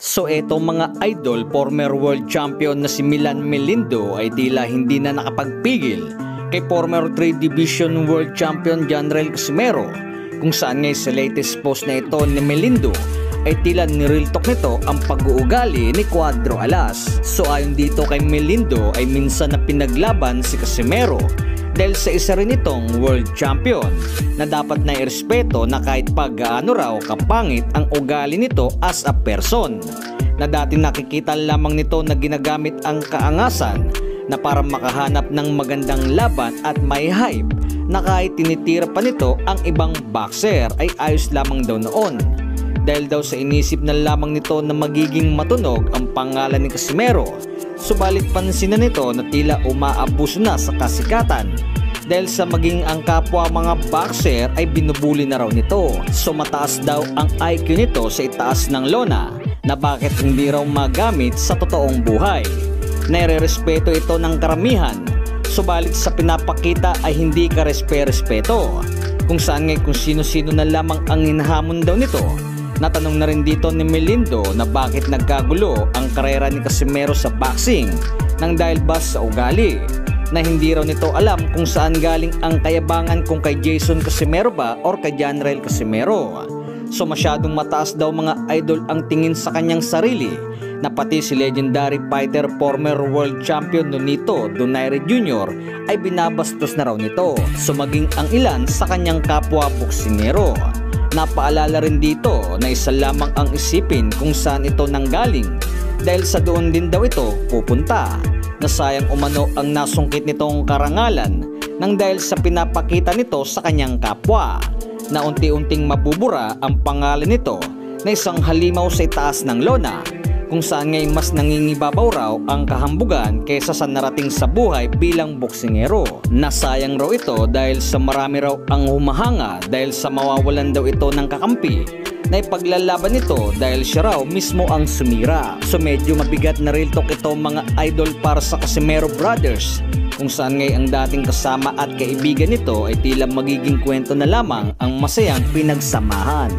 So eto mga idol, former world champion na si Milan Melindo ay tila hindi na nakapagpigil kay former 3 Division world champion Janrel Casimero, kung saan ngay sa latest post na ito ni Melindo ay tila nireal talk nito ang pag-uugali ni Cuadro Alas. So ayon dito kay Melindo ay minsan na pinaglaban si Casimero dahil sa isa rin itong world champion na dapat na irespeto na kahit pa gaano raw kapangit ang ugali nito as a person, na dati nakikita lamang nito na ginagamit ang kaangasan na para makahanap ng magandang laban at may hype, na kahit tinitira pa nito ang ibang boxer ay ayos lamang daw noon. Dahil daw sa inisip na lamang nito na magiging matunog ang pangalan ni Casimero, subalit pansin na nito na tila umaabuso na sa kasikatan dahil sa maging ang kapwa mga boxer ay binubuli na raw nito. So mataas daw ang IQ nito sa itaas ng lona na bakit hindi raw magamit sa totoong buhay. Nairerespeto ito ng karamihan, subalit sa pinapakita ay hindi ka respeto, kung saan ngay kung sino-sino na lamang ang hinahamon daw nito. Natanong na rin dito ni Melindo na bakit nagkagulo ang karera ni Casimero sa boxing nang dahil ba sa ugali, na hindi raw nito alam kung saan galing ang kayabangan, kung kay Jason Casimero ba or kay Janrel Casimero. So masyadong mataas daw mga idol ang tingin sa kanyang sarili, na pati si legendary fighter former world champion Nonito Donaire Jr. ay binabastos na raw nito. So maging ang ilan sa kanyang kapwa boksingero. Napaalala rin dito na isa lamang ang isipin kung saan ito nanggaling, dahil sa doon din daw ito pupunta, na sayang umano ang nasungkit nitong karangalan nang dahil sa pinapakita nito sa kanyang kapwa, na unti-unting mabubura ang pangalan nito na isang halimaw sa itaas ng lona, kung saan ngay mas nangingibabaw raw ang kahambugan kaysa sa narating sa buhay bilang boksingero. Nasayang raw ito dahil sa marami raw ang humahanga dahil sa mawawalan daw ito ng kakampi na ipaglalaban nito dahil siya raw mismo ang sumira. So medyo mabigat na real talk ito mga idol para sa Casimero Brothers, kung saan ngay ang dating kasama at kaibigan nito ay tila magiging kwento na lamang ang masayang pinagsamahan.